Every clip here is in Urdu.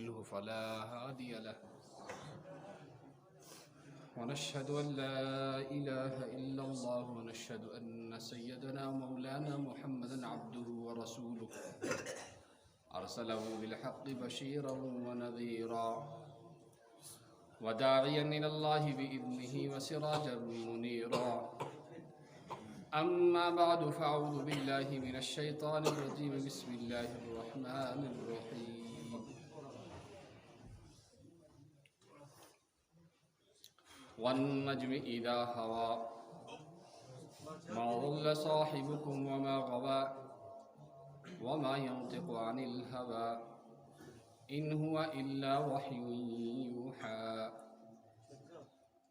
يضلله فلا هادي له ونشهد أن لا إله إلا الله ونشهد أن سيدنا مولانا محمدا عبده ورسوله أرسله بالحق بشيرا ونذيرا وداعيا إلى الله بإذنه وسراجا منيرا أما بعد فأعوذ بالله من الشيطان الرجيم بسم الله الرحمن الرحيم والنجم إذا هوى ما ضل صاحبكم وما غوى وما ينطق عن الهوى إن هو إلا وحي يوحى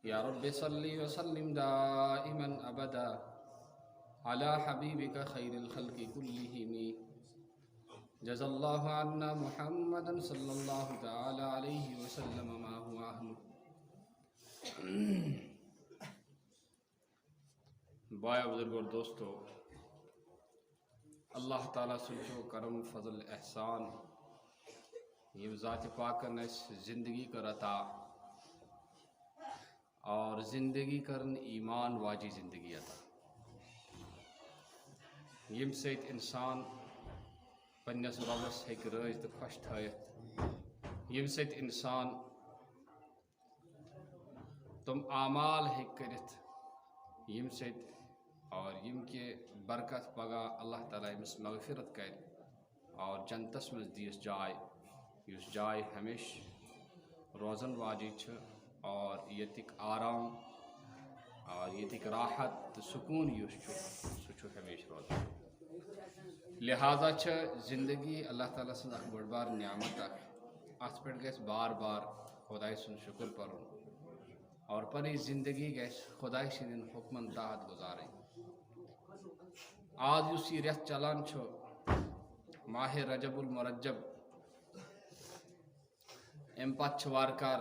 يا رب صل وسلم دائما أبدا على حبيبك خير الخلق كلهم جزا الله عنا محمدا صلى الله تعالى عليه وسلم ما هو أهله بایا بزرگ اور دوستو، اللہ تعالیٰ سنچو کرم فضل احسان یہ ذات پاکن اس زندگی کر عطا اور زندگی کرن ایمان واجی زندگی عطا یم سیت انسان پنس ربس ہیک رٲضۍ تہٕ خۄش تھٲیِتھ یم سیت انسان تم اعمال ہیک کٔرِتھ یم سیت اور یم کے برکت پگاہ اللہ تعالیٰ امس مغفرت کر اور جنتس مز دیس جائے اس جائے ہمیشہ روزن واجی چھ اور یتک آرام اور یتک راحت تو سکون یس سہ ہمیشہ روزان لہذا چھ زندگی اللہ تعالیٰ سن اخ بڑ بار نعمت ات پہ گھس بار بار خدائے سن شکر پرن اور پنی زندگی گھس خدائے سندین حکمن تحت گزارن آج اس یہ ریت چلان چھ ماہ رجب المرجب ام پتہ وارکار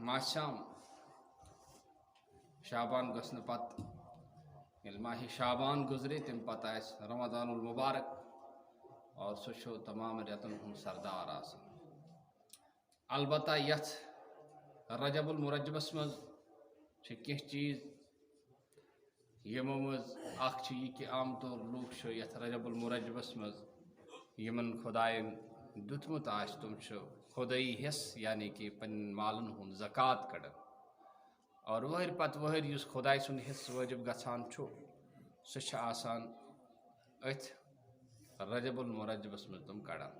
ماشام شابان گھن پتہ یل ماہ شابان گزرے تم پتہ آس رمضان المبارک اور سہ تمام ریتن ہند سردار آسان البتہ یتھ رجب المرجبس مز کی چیز یمو مز اخ یہ کہ عام طور لوگ یتھ رجب المرجبس مز یمن خدائن دتمت آس تم خدائی حص یعنی کہ پن مالن ہند زکات کڑان اور وہر پتہ وہر اس خدائے سن حص واجب گژھان سہ آسان اتھ رجب المرجبس مز تم کڑان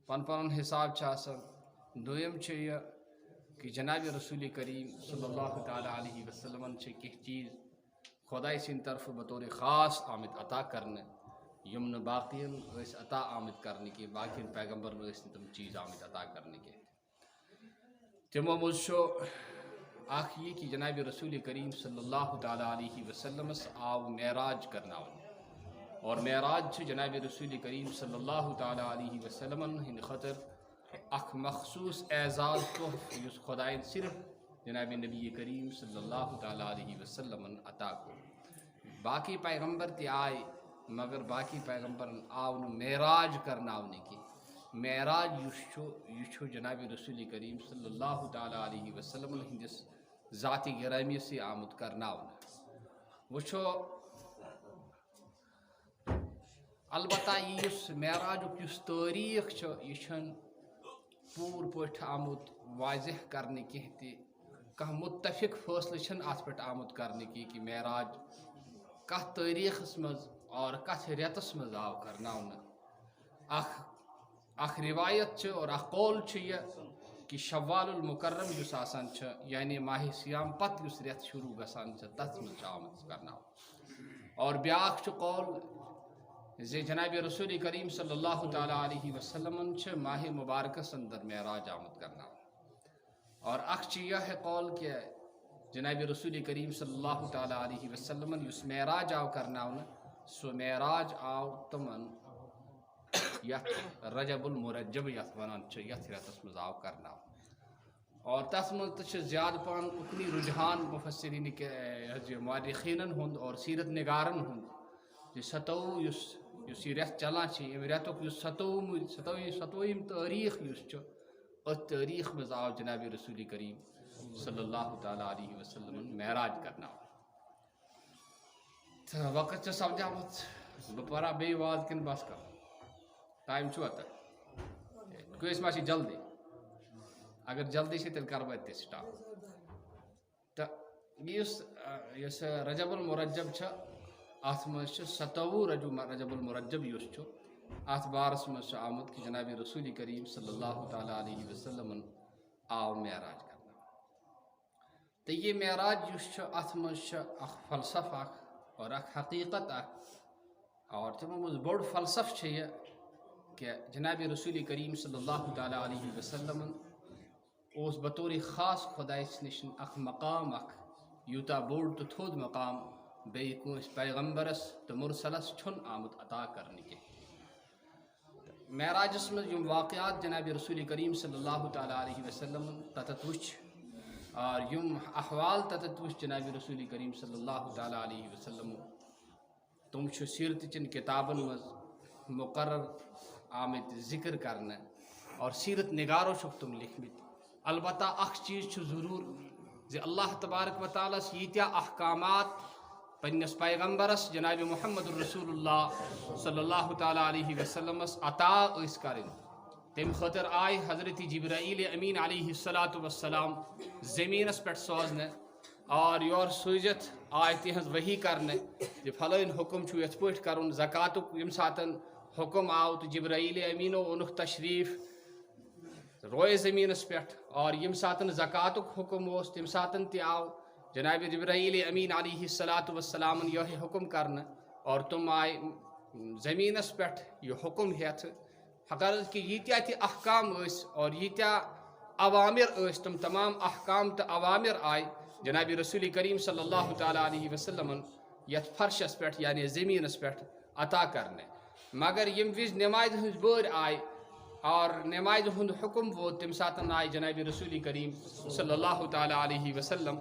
پن پن حساب آسان دویم یہ کہ جناب رسول کریم صلی اللہ تعالیٰ علیہ وسلم کی چیز خدائے سند طرف بطور خاص آمد عطا کرنے یم نہ باقین عطا آمد کرنے کے باقین پیغمبر تم چیز آمد عطا کرنے کے تمو مز اخ یہ کہ جناب رسول کریم صلی اللہ تعالیٰ علیہ وسلم آو معراج کرنا اور معراج جناب رسول کریم صلی اللہ تعالیٰ علیہ وسلم ہند خاطر اخ مخصوص اعزاز تحف اس خدائن صرف جناب نبی کریم صلی اللہ تعالیٰ علیہ وسلم عطا کو باقی پیغمبر تی آئے مگر باقی پیغمبرن آو معراج کرناونے کی معراج یہ جناب رسول کریم صلی اللہ تعالیٰ علیہ وسلم ہندس ذاتی گرامی سے آمد کرناونا وچھو البتہ یہ معراج اس تاریخ یہ پور پٹ آمد واضح کرنے کی کہ متفق فیصلہ ات پہ آمد کرنے کی کہ معراج کت تاریخ مز اور کت ریتس مز آو کرنا اخ روایت اور اخ قول یہ کہ شوال المکرم اس آسان یعنی ماہ سیام پتہ اس ریت شروع گسان تت مز آمد کرنا اور بیاکھ قول زی جناب رسول کریم صلی اللہ تعالیٰ علیہ وسلم ماہ مبارکس اندر معراج آمد کرنا اور اخ یہ ہے قول کہ جناب رسول کریم صلی اللہ تعالیٰ علیہ وسلم اس معراج آو کرنا سو معراج آو تمن یت رجب المرجب یت ونان یت ریتس مز آو کرنا اور تس مز زیادہ پان اکنی رجحان مفسرین مؤرخین ہند اور سیرت نگارن ہند ستوہ ریت چلان ریتک ستوہم تاریخ ات تاریخ مز آو جناب رسول کریم صلی اللہ تعالیٰ علیہ وسلم معراج کرنا تو وقت سمجھا مت بہ پارا بی واز کن بس کر ٹائم چھو تک کس ما جلدی اگر جلدی سے تیل کرو اتنے سٹاپ تو اس رجب المرجب ات مز 27 رجب المرجب اس ات بارس مز آمد کہ جناب رسول کریم صلی اللہ تعالیٰ علیہ وسلم آو معراج کرنا تو یہ معراج اس ات مز فلسفہ اور اخ حقیقت اور تمو مز بوڑ فلسفہ یہ کہ جناب رسول کریم صلی اللہ تعالیٰ علیہ وسلم اس بطور خاص خدائس نش اخ مقام اخ یوتا بوڑ تو تھود مقام بی کنس پیغمبرس تو مرسلس چھن آمد عطا کرنے کے معراجس میں یم واقعات جناب رسول کریم صلی اللہ تعالیٰ علیہ وسلم تتت وچ اور یم احوال تتت وچ جناب رسول کریم صلی اللہ تعالیٰ علیہ وسلم تم چھ سیرت چن کتابن مز مقرر آمد ذکر کرنا اور سیرت نگارو چھک تم لکھمت البتہ اخ چیز چھ ضرور زی اللہ تبارک و تعالیٰ یتیا احکامات پنس پیغمبرس جناب محمد الرسول اللہ صلی اللہ تعالیٰ علیہ وسلم عطا اس کرن تم خاطر آئی حضرت جبرائیل امین علیہ السلام زمینس پہ سوزنے اور یور سوزت آئی تہذ وحی کرنے کہ فلائن حکم چھو یت پٹ کرن زکاتک یم ساتن حکم آو تو جبرائیل امینو اونک تشریف روئے زمینس پہ اور یم ساتن زکاتک حکم اس تم ساتن تی آو جناب جبرائیل امین علیہ السلام یہ حکم کرنا اور تم آئے زمینس پہ یہ حکم ہیت غرض کہ یتیا تی احکام اس اور یتیا اوامر اس تم تمام احکام تو اوامر آئے جناب رسول کریم صلی اللہ تعالیٰ علیہ وسلم یت فرشس پہ یعنی زمینس پہ عطا کرنے مگر یم وز نماز ہز بور آئے اور نماز ہند حکم وہ تم ساتن آئے جناب رسول کریم صلی اللہ تعالیٰ علیہ وسلم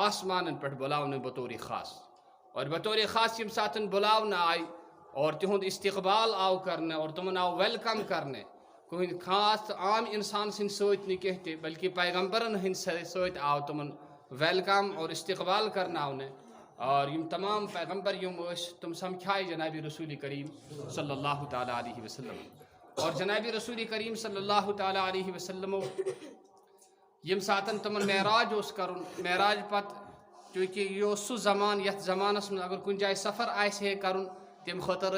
آسمان پہ بلاؤن بطور خاص اور بطور خاص یم ساتن بلاؤن آئے اور تہد استقبال آو کرنے اور تمن آو ویلکم کرنے کوئی خاص عام انسان سن سوت نہیں کہتے بلکہ پیغمبرن ہند سوت آو تمن ویلکم اور استقبال کرنا آونے اور یم تمام پیغمبر یم تم سمکھائے جناب رسول کریم صلی اللہ تعالیٰ علیہ وسلم اور جناب رسول کریم صلی اللہ تعالیٰ علیہ وسلم یم ساتن تمن معراج اس کرن معراج پت چونکہ یہ سہ زمان یت زمانس من اگر کن جائے سفر آسے کرن تم خاطر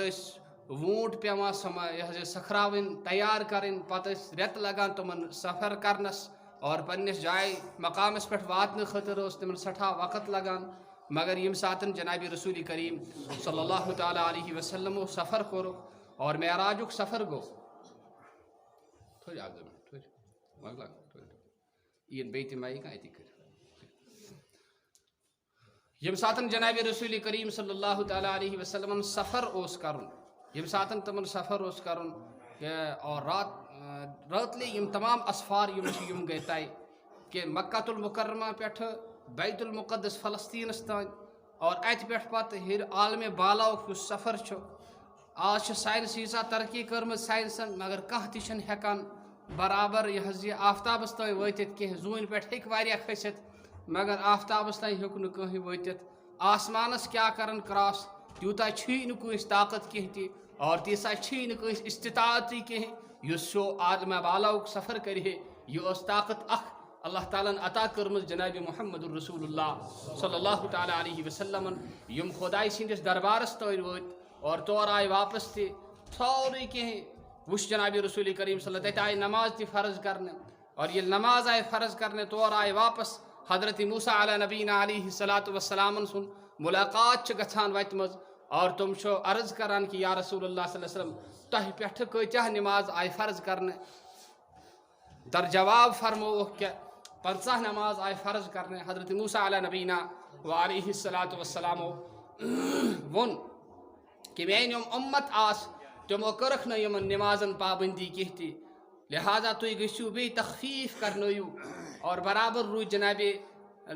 وونٹ پیوان یہ سکھراون تیار کرن پتہ ریت لگان تمن سفر کرنس اور پنس جائے مقامس پہ واتن خاطر تمن سٹھا وقت لگان مگر یم ساتن جناب رسول کریم صلی اللہ تعالیٰ علیہ وسلم سفر کور اور معراجک سفر گو یم ساتن جناب رسول کریم صلی اللہ تعالیٰ علیہ وسلم سفر اس کرن یم ساتن تمن سفر اس کرن اور راتلی یم تمام اسفار یم گئے طے کہ مکہ المکرمہ پہ بیت المقدس فلسطینس تان اور ات پہ پتہ ہر عالم بالاؤ سفر آج سائنس ییژا ترقی کرم سائنسن مگر کھانا تہ ہیکان برابر یہ آفتابس تین واتت کی زون پہ ہیک واریاہ کھست مگر آفتابس تین ہیوک نہ کہیں واتت آسمانس کیا کرن کراس تیوتا چھی نہ کس طاقت کہیں تہ اور تیسا چھی نہ کس استطاعت کہیں اس شو عالم بالاؤ سفر کرے یہ اس طاقت اخ اللہ تعالیٰ عطا کرمز جناب محمد الرسول اللہ صلی اللہ تعالیٰ علیہ وسلم یم خدائی سندس دربارس تین وات اور تور آئے واپس تہ سوری کہیں وش جناب رسول کریم صلی اللہ تعالیٰ آئے نماز تہ فرض کرنے اور یہ نماز آئے فرض کرنے تور آئے واپس حضرت موسیٰ علیہ نبینا علیہ السلام سن ملاقات گھان وت مز اور تم چھو عرض کران کہ یا رسول اللہ صلی اللہ علیہ وسلم تہ پہ کتیا نماز آئے فرض کرنے در جواب فرمو کہ 50 نماز آئے فرض کرنے حضرت موسیٰ علیہ نبینا علیہ السلام ون کہ میان یم امت آس تمو کرکھ نہ یمن نمازن پابندی کہتی لہذا تھی گھو بی تخفیف کرنو اور برابر روز جناب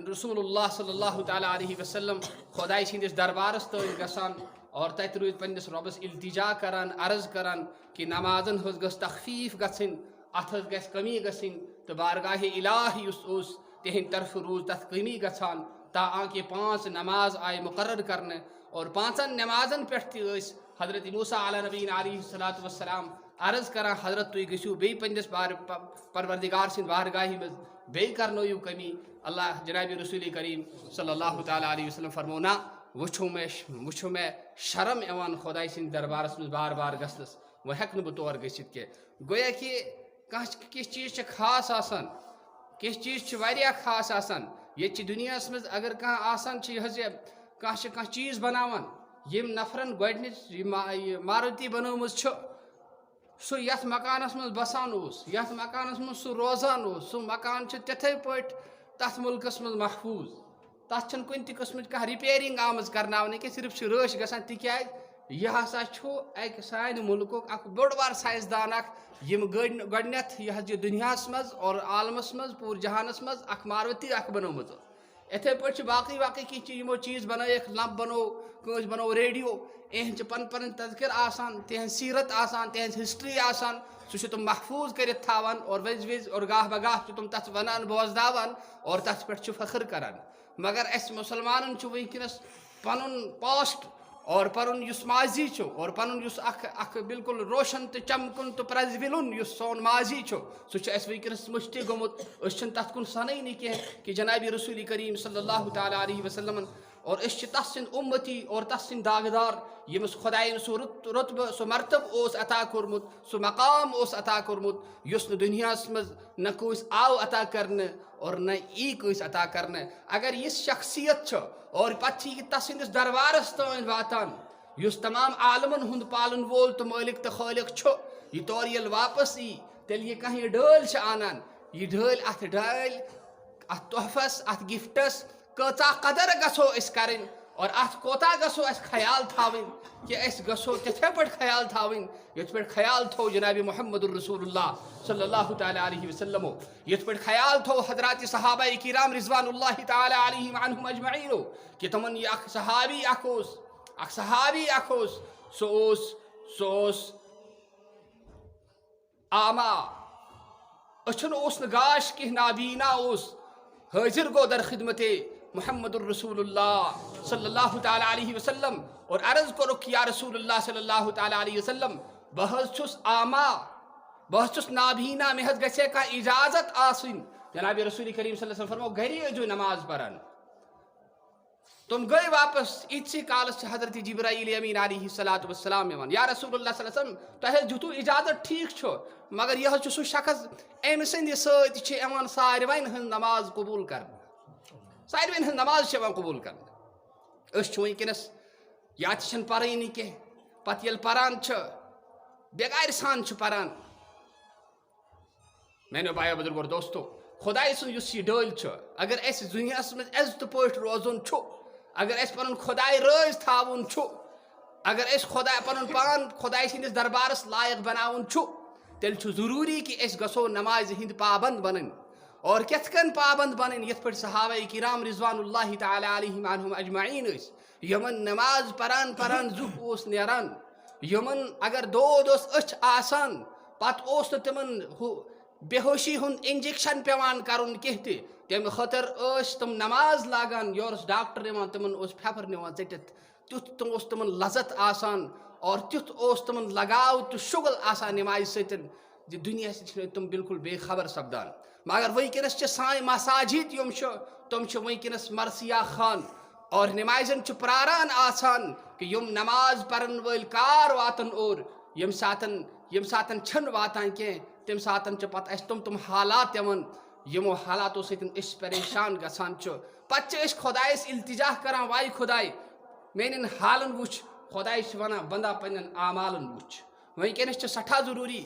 رسول اللہ صلی اللہ تعالیٰ علیہ وسلم خدائی سندس دربارس تین گسان اور تت روز پنس ربس التجا کران عرض کران کہ نمازن ہز گس تخفیف گھن ات گژھِ کمی گژھٕنۍ تہٕ بارگاہ الٰہی یُس اوس تِہنٛدِ طرفہٕ روٗز تَتھ کمی گژھان تاکہِ 5 نماز آیہِ مقرر کرنہٕ اور 5 نمازن پٮ۪ٹھ تہِ ٲسۍ حضرت موسیٰ علیٰ نبیٖن علیہ الصلوٰۃ والسلام عرض کران حضرت تُہۍ گٔژھِو بیٚیہِ پنٛنِس پروردگار سٕنٛدِ بارگاہہِ منٛز بیٚیہِ کرنٲیِو کمی اللہ جنابِ رسول کریم صلی اللہ تعالیٰ علیہ وسلم فرمو نہ وٕچھو مےٚ شرم یِوان خۄداے سٕنٛدِ دربارس منٛز بار بار گژھنس وۄنۍ ہٮ۪کہٕ نہٕ بہٕ تور گٔژھِتھ کینٛہہ گویا کہِ کینٛہہ چیٖز چھِ خاص آسان کینٛہہ چیٖز چھِ واریاہ خاص آسان ییٚتہِ چھِ دُنیاہس منٛز اگر کانٛہہ آسان چھِ یہِ حظ یہِ کانٛہہ چھِ کانٛہہ چیٖز بناوان ییٚمۍ نفرن گۄڈنِچ یہِ ماروتی بنٲومٕژ چھُ سُہ یتھ مکانس منٛز بسان اوس یتھ مکانس منٛز سُہ روزان اوس سُہ مکان چھُ تِتھٕے پٲٹھۍ تتھ مُلکس منٛز محفوٗظ تتھ چھنہٕ کُنہِ تہِ قٕسمٕچ کانٛہہ رِپیرنگ آمٕژ کرناونہٕ کینٛہہ صرف چھِ رٲچھ گژھان تِکیازِ یہِ ہسا چھُ اکہِ سانہِ مُلکُک اکھ بوٚڑ بار ساینسدان اکھ یِم گۄڈنٮ۪تھ یہِ حظ یہِ دُنیاہس منٛز اور عالمس منٛز پوٗرٕ جہانس منٛز اکھ ماروتی اکھ بنٲومٕژ یِتھٕے پٲٹھۍ چھِ باقٕے کینٛہہ چیٖز یِمو چیٖز بنٲیِکھ لمپ بنوو کٲنٛسہِ بنوو ریڈیو یِہنٛدۍ چھِ پنٕنۍ تذکِر آسان تِہنٛز سیٖرت آسان تِہنٛز ہسٹری آسان سُہ چھِ تِم محفوٗظ کٔرِتھ تھاوان اور وِزِ اور گاہ بگاہ چھِ تِم تتھ ونان بوزناوان اور تتھ پٮ۪ٹھ چھِ فخر کران مگر اسہِ مُسلمانن چھُ وٕنکیٚنس پنُن پاسٹ اور پنُن یُس ماضی چھُ اور پنُن یُس اکھ بالکل روشن تہٕ چمکُن تہٕ پرٛزوُلُن یُس سون ماضی چھُ سُہ چھُ اسہِ وٕنکیٚنس مٔشتٕے گوٚمُت أسۍ چھِنہٕ تتھ کُن سنٲنی کینٛہہ کہِ جنابِ رسول کریم صلی اللہ تعالیٰ علیہ وسلمن اور أسۍ چھِ تس سٕنٛدۍ اُمتی اور تس سٕنٛدۍ داغدار ییٚمِس خۄداین سُہ رُتبہٕ سُہ مرتبہٕ اوس عطا کوٚرمُت سُہ مقام اوس عطا کوٚرمُت یُس نہٕ دُنیاہس منٛز نہ کٲنٛسہِ آو عطا کرنہٕ اور نہ یی کٲنٛسہِ عطا کرنہٕ اگر یِژھ شخصیت چھِ اور پتہٕ چھِ یہِ تس سٕنٛدِس دربارس تانۍ واتان یُس تمام عالمن ہُنٛد پالن وول تہٕ مٲلِک تہٕ خٲلق چھُ یہِ تورٕ ییٚلہِ واپس یی تیٚلہِ یہِ کانٛہہ یہِ ڈٲلۍ چھِ انان یہِ ڈٲلۍ اتھ تحفس اتھ گفٹس کۭژاہ قدر گژھو أسۍ کرٕنۍ اور اتھ کوتاہ گژھو اسہِ خیال تھاوٕنۍ کہِ أسۍ گژھو تِتھے پٲٹھۍ خیال تھاوٕنۍ یِتھ پٲٹھۍ خیال تھوٚو جنابِ محمد رسول اللہ صلی اللہ تعالیٰ علیہ وسلمو یِتھ پٲٹھۍ خیال تھوٚو حضرات صحابہ کرام رضوان اللہ تعالیٰ علیہم عنہم اجمعیٖنو کہِ تِمن یہِ اکھ صحابی اکھ اوس سُہ اوس آما أچھن اوس نہٕ گاش کینٛہہ نابیٖنا اوس حٲضِر گوٚو در خدمتے محمد الرسول اللہ صلی اللہ تعالیٰ علیہ وسلم اور عرض کوٚرُکھ یا رسول اللہ صلی اللہ تعالیٰ علیہ وسلم بہٕ حظ چھُس آما بہٕ حظ چھُس نابیٖنا مےٚ حظ گژھِ ہے کانٛہہ اِجازت آسٕنۍ جنابِ رسول کریم صلی اللہ علیہ وسلم فرمو گرے ٲسۍزیو نماز پران تِم گٔے واپس ییٖتسٕے کالس چھِ حضرت جبرائیل امین علیہ الصلوۃ والسلام یِوان یا رسول اللہ صلی اللہ علیہ وسلم تۄہہِ حظ دِتوٗ اِجازت ٹھیٖک چھُ مگر یہِ حظ چھُ سُہ شخص أمۍ سٕنٛدِ سۭتۍ چھِ یِوان ساروٕنۍ ہٕنٛز نماز قبوٗل کرنہٕ ساروٕنۍ ہٕنٛز نماز چھِ یِوان قبوٗل کرنہٕ أسۍ چھِ وٕنکیٚنس یا تہِ چھِنہٕ پرٲنی کینٛہہ پتہٕ ییٚلہِ پران چھِ بےٚگارِ سان چھِ پران میانیو بایو بُزرگو اور دوستو خۄداے سُنٛد یُس یہِ ڈٲلۍ چھُ اگر اَسہِ دُنیاہس منٛز عزتہٕ پٲٹھۍ روزُن چھُ اگر اَسہِ پنُن خۄداے رٲضۍ تھاوُن چھُ اگر أسۍ پنُن پان خۄداے سٕنٛدِس دربارس لایق بناوُن چھُ تیٚلہِ چھُ ضروٗری کہِ أسۍ گژھو نمازِ ہٕنٛدۍ پابنٛد بنٕنۍ اور کِتھ کٔنۍ پابنٛد بنٕنۍ یِتھ پٲٹھۍ صحابہ کرام رضوان اللہ تعالیٰ علیہم عنہم اجمعیٖن ٲسۍ یِمن نماز پران زُکھ اوس نیران یِمن اگر دود اوس أچھ آسان پتہٕ اوس نہٕ تِمن ہُہ بے ہوشی ہُنٛد انجکشن پیٚوان کرُن کینٛہہ تہِ تمہِ خٲطرٕ ٲسۍ تِم نماز لاگان یورٕ اوس ڈاکٹر یِوان تِمن اوس پھیپھر نِوان ژٔٹِتھ تیُتھ اوس تِمن لذت آسان اور تیُتھ اوس تِمن لگاو تہٕ شُگل آسان نمازِ سۭتۍ زِ دُنیا سۭتۍ چھِنہٕ تِم بالکل بے خبر سپدان مگر وٕنکیٚنس چھِ سانہِ مساجِد یِم چھِ تِم چھِ وٕنکیٚنس مرثیہ خان اور نمازٮ۪ن چھِ پراران آسان کہِ یِم نماز پرن وٲلۍ کار واتن اور ییٚمہِ ساتن چھِنہٕ واتان کینٛہہ تمہِ ساتن چھِ پتہٕ اسہِ تِم حالات یِوان یِمو حالاتو سۭتۍ أسۍ پریشان گژھان چھِ پتہٕ چھِ أسۍ خۄدایس التجا کران واے خۄداے میانٮ۪ن حالن وٕچھ خۄداے چھِ ونان بندا پننٮ۪ن اعمالن وٕچھ وٕنکیٚنس چھِ سٮ۪ٹھاہ ضروٗری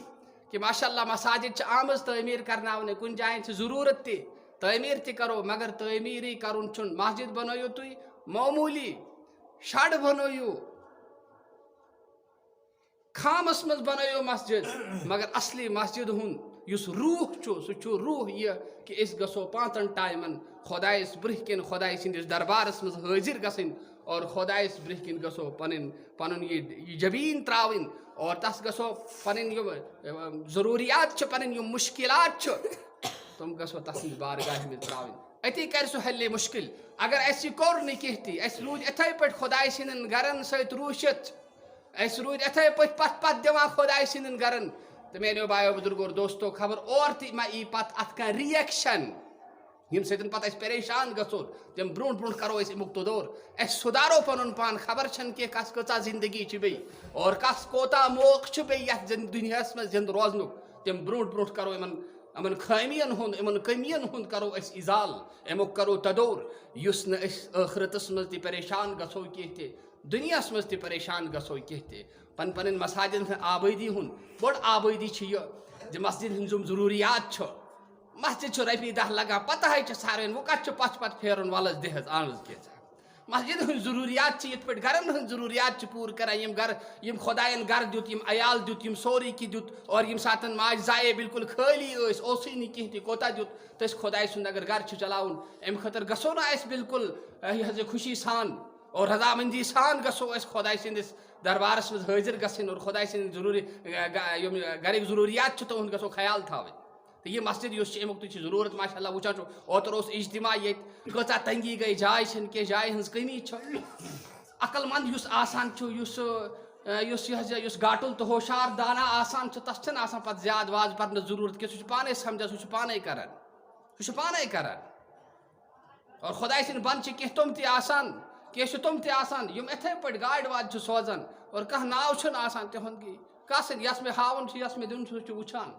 کہِ ماشاء اللہ مساجد چھِ آمٕژ تعمیٖر کرناونہٕ کُنہِ جاین چھِ ضروٗرت تہِ تعمیٖر تہِ کرو مگر تعمیٖرٕے کرُن چھُنہٕ مسجد بنٲیِو تُہۍ معموٗلی شڈ بنٲیِو خامس منٛز بنٲیِو مسجد مگر اصلی مسجد ہُنٛد یُس روح چھُ سُہ چھُ روح یہِ کہِ أسۍ گژھو 5 ٹایمن خۄدایس برٛونٛہہ کِنۍ خۄداے سٕنٛدِس دربارس منٛز حٲضِر گژھٕنۍ اور خۄدایس برٛونٛہہ کِنۍ گژھو پنُن یہِ جبیٖن ترٛاوٕنۍ اور تس گژھو پنٕنۍ یِم ضروٗریات چھِ پنٕنۍ یِم مُشکلات چھِ تِم گژھو تسٕنٛدِ بارگاہہِ منٛز ترٛاوٕنۍ أتی کرِ سُہ حلِ مُشکل اگر اَسہِ یہِ کوٚر نہٕ کینٛہہ تہِ اَسہِ روٗدۍ یِتھَے پٲٹھۍ خۄداے سٕنٛدٮ۪ن گرن سۭتۍ روٗشِتھ أسۍ روٗدۍ یِتھَے پٲٹھۍ پتھ دِوان خۄداے سٕنٛدٮ۪ن گرن تہٕ میٛانیو بایو بُزرگو اور دوستو خبر اور تہِ ما یی پتہٕ اَتھ کانٛہہ رِیَکشن ییٚمہِ سۭتۍ پتہٕ أسۍ پریشان گژھو تَمہِ برونٛٹھ برونٛٹھ کرو أسۍ اَمیُک تدور اَسہِ سُدارو پنُن پان خبر چھنہٕ کینٛہہ کس کۭژاہ زندگی چھِ بیٚیہِ اور کس کوتاہ موقعہٕ چھُ بیٚیہِ یتھ دُنیاہس منٛز زِندٕ روزنُک تَمہِ برونٛٹھ برونٛٹھ کرو یِمن خٲمیَن ہُنٛد یِمن کٔمین ہُنٛد کرو أسۍ اِزال اَمیُک کرو تدور یُس نہٕ أسۍ ٲخرتس منٛز تہِ پریشان گژھو کینٛہہ تہِ دُنیاہس منٛز تہِ پریشان گژھو کینٛہہ تہِ پنٕنۍ مساجدن ہٕنٛز آبٲدی ہُنٛد بٔڑ آبٲدی چھِ یہِ زِ مسجد ہٕنٛز یِم ضروٗریات چھِ مسجد چھُ رۄپیہِ دہ لگان پتہ ہے چھِ سارنٕے وۄنۍ کتھ چھُ پتہٕ پھیرُن ولس دِ حظ اہن حظ کینٛژھا مسجد ہٕنٛز ضروٗریات چھِ یِتھ پٲٹھۍ گرن ہٕنٛز ضروٗریات چھِ پوٗرٕ کران یِم گرٕ یِم خۄداین گرٕ دیُت یِم عیال دیُت یِم سورُے کینٛہہ دیُت اور ییٚمہِ ساتہٕ ماجہِ زایے بِلکُل خٲلی ٲسۍ اوسُے نہٕ کینٛہہ تہِ کوتاہ دیُت تٔسۍ خۄداے سُنٛد اگر گرٕ چھُ چلاوُن اَمہِ خٲطرٕ گژھو نہٕ اَسہِ بِلکُل یہِ حظ یہِ خوشی سان اور رضامندی سان گژھو أسۍ خۄداے سٕنٛدِس دربارس منٛز حٲضِر گژھٕنۍ اور خۄداے سٕنٛدۍ یِم گرٕکۍ ضروٗریات چھِ تُہُنٛد گژھو خیال تھاوٕنۍ تہٕ یہِ مسجد یُس چھِ اَمیُک تہِ چھِ ضروٗرت ماشاء اللہ وٕچھان چھُ اوترٕ اوس اجتماع ییٚتہِ کۭژاہ تنگی گٔے جاے چھنہٕ کینٛہہ جایہِ ہٕنٛز کٔمی چھِ عقل منٛد یُس آسان چھُ یُس یہِ حظ یُس گاٹُل تہٕ ہوشار دانا آسان چھُ تس چھنہٕ آسان پتہٕ زیادٕ واز پرنٕچ ضروٗرت کینٛہہ سُہ چھُ پانے سمجھان سُہ چھُ پانے کران اور خۄداے سٕنٛدۍ بنٛد چھِ کینٛہہ تِم تہِ آسان کینٛہہ چھِ تِم تہِ آسان یِم یِتھَے پٲٹھۍ گاڑِ وادِ چھِ سوزان اور کانٛہہ ناو چھُنہٕ آسان تِہُنٛد کانٛہہ سۭتۍ یس مےٚ ہاوُن چھُ یس مےٚ دیُن چھُ سُہ چھُ وٕچھان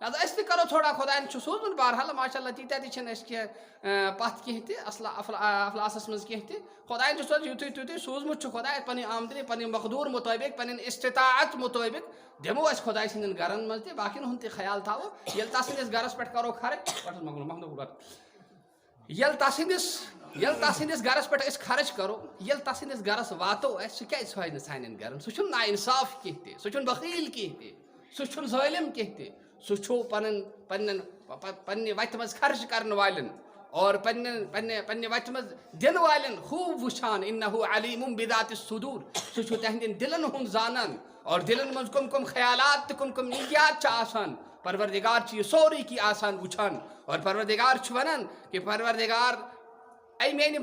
لہٰذا أسۍ تہِ کرو تھوڑا خۄداین چھُ سوٗزمُت بہرحال ماشاء اللہ تیٖتیاہ تہِ چھِنہٕ أسۍ کینٛہہ پتھ کینٛہہ تہِ افلاسس منٛز کینٛہہ تہِ خۄداین چھُ سوٗزمُت یِتُے تیُتُے سوٗزمُت چھُ خۄداین پنٕنۍ آمدنی پنٕنۍ مقدوٗر مُطٲبق پنٕنۍ استطاعت مُطٲبق دِمو أسۍ خۄداے سٕنٛدٮ۪ن گرن منٛز تہِ باقین ہُنٛد تہِ خیال تھاوو ییٚلہِ تس سٕنٛدِس گرس پٮ۪ٹھ کرو خرٕچ ییٚلہِ تس سٕنٛدِس گرس پٮ۪ٹھ أسۍ خرٕچ کرو ییٚلہِ تس سٕنٛدِس گرس واتو أسۍ سُہ کیازِ سوزِ نہٕ سانٮ۪ن گرن سُہ چھُنہٕ نا اِنصاف کینٛہہ تہِ سُہ چھُنہٕ بخیٖل کینٛہہ تہِ سُہ چھُنہٕ ظٲلِم کینٛہہ تہِ سُہ چھُ پننہِ وتہِ منٛز خرچ کرن والٮ۪ن اور پننہِ وتہِ منٛز دِنہٕ والٮ۪ن خوٗب وٕچھان اِنہُ علیٖمُم بِذاتِ صدوٗر سُہ چھُ تہنٛدٮ۪ن دِلن ہُنٛد زانان اور دِلن منٛز کٕم خیالات تہٕ کٕم نیٖتیات چھِ آسان پروردِگار چھُ یہِ سورُے کینٛہہ آسان وٕچھان اور پروردِگار چھُ ونان کہِ پروردِگار اے میانہِ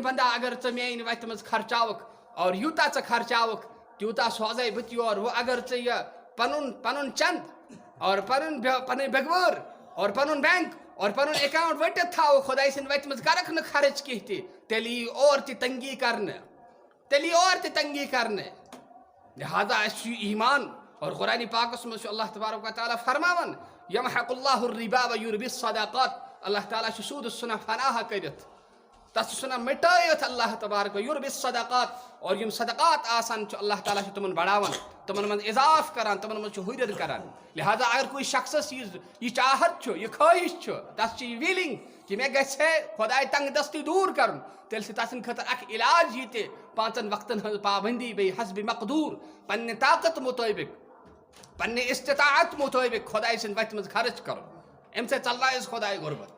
بندا اگر ژٕ میانہِ وتہِ منٛز خرچاوکھ اور یوٗتاہ ژٕ خرچاوکھ تیوٗتاہ سوزے بہٕ تہِ یورٕ وۄنۍ اگر ژٕ یہِ پنُن چند اور پنٕنۍ بٮ۪گوٲر اور پنُن بینک اور پنُن اکاونٹ ؤٹِتھ تھاوو خۄداے سٕنٛدِ وتہِ منٛز کرکھ نہٕ خرٕچ کینٛہہ تہِ تیٚلہِ یی اور تہِ تنگی کرنہٕ لہٰذا اَسہِ چھُ یہِ ایٖمان اور قرآنِ پاکس منٛز چھُ اللہ تبارک وتعالیٰ فرماوان یمحق اللہ الربا ویربی الصدقات اللہ تعالیٰ چھُ سوٗدس ژھٕنان فناہ کٔرِتھ تس چھُ ژھٕنان مٹٲیِتھ اللہ تبارک یربی الصدقات اور یِم صدقات آسان چھُ اللہ تعالیٰ چھُ تِمن بڑاوان تِمن منٛز اضافہٕ کران تِمن منٛز چھُ ہُرٮ۪ر کران لہٰذا اگر کُنہِ شخصس یہِ چاہت چھُ یہِ خٲہِش چھُ تس چھِ یہِ ویٖلِنگ کہِ مےٚ گژھِ ہے خۄداے تنگ دستی دوٗر کرُن تیٚلہِ چھِ تسٕنٛدِ خٲطرٕ اکھ علاج یہِ تہِ 5 وقتن ہٕنٛز پابندی بیٚیہِ حسبِ مقدوٗر پننہِ طاقت مُطٲبق پننہِ استطاعت مُطٲبق خۄداے سٕنٛدِ وتہِ منٛز خرٕچ کرُن اَمہِ سۭتۍ ژلرایس خۄداے غُربت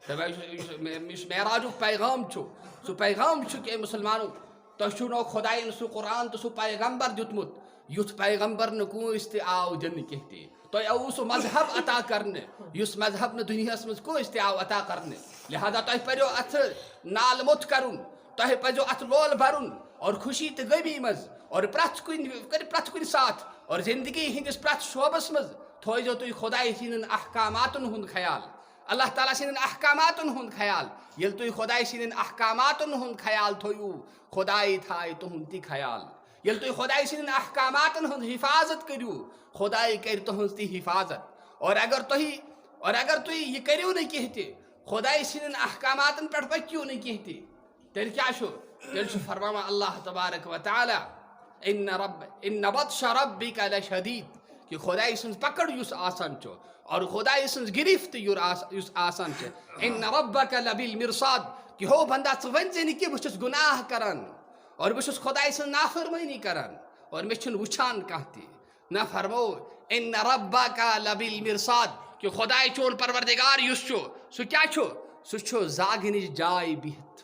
یُس معراجُک پیغام چھُ سُہ پیغام چھُ کہِ مُسلمانو تۄہہِ چھُو خۄدایَن سُہ قرآن تہٕ سُہ پیغمبر دیُتمُت یُتھ پیغمبر نہٕ کٲنٛسہِ تہِ آو دِنہٕ کینٛہہ تہِ تۄہہِ آوُ سُہ مذہب عطا کرنہٕ یُس مذہب نہٕ دُنیاہس منٛز کٲنٛسہِ تہِ آو عطا کرنہٕ لہٰذا تۄہہِ پزیو اتھٕ نالہٕ موٚت کرُن تۄہہِ پزیو اتھ لولہٕ برُن اور خوشی تہٕ غمی منٛز اور پرٛٮ۪تھ کُنہِ ساتہٕ اور زندگی ہٕنٛدِس پرٛٮ۪تھ شوبس منٛز تھٲیزیو تُہۍ خۄداے سٕنٛدٮ۪ن احکاماتن ہُنٛد خیال اللہ تعالیٰ سٕنٛدٮ۪ن احکاماتن ہُنٛد خیال ییٚلہِ تُہۍ خۄداے سٕنٛدٮ۪ن احکاماتن ہُنٛد خیال تھٲیِو خۄداے تھایہِ تُہُنٛد تہِ خیال ییٚلہِ تُہۍ خۄداے سٕنٛدٮ۪ن احکاماتن ہُنٛد حِفاظت کٔرِو خۄداے کرِ تُہٕنٛز تہِ حِفاظت اور اگر تُہۍ یہِ کٔرِو نہٕ کینٛہہ تہِ خۄداے سٕنٛدٮ۪ن احکاماتن پٮ۪ٹھ پٔکِو نہٕ کینٛہہ تہِ تیٚلہِ کیٛاہ چھُ تیٚلہِ چھُ فرماوان اللہ تبارک وتعالیٰ اِنَّ بَطْشَ رَبِّكَ لَشَدیٖد کہِ خۄداے سٕنٛز پکڑ یُس آسان چھُ اور خۄداے سٕنٛز گرفت یُس آسان چھِ اِنَّ رَبَّكَ لَبِالْمِرصاد کہِ ہو بندا ژٕ ؤنۍ زِ نہٕ کہِ بہٕ چھُس گُناہ کران اور بہٕ چھُس خۄداے سٕنٛز نافرمٲنی کران اور مےٚ چھُنہٕ وٕچھان کانٛہہ تہِ نہ فرمو اِنَّ رَبَّكَ لَبِالْمِرصاد کہِ خۄداے چون پروردِگار یُس چھُ سُہ کیٛاہ چھُ سُہ چھُ زاگنٕچ جاے بِہِتھ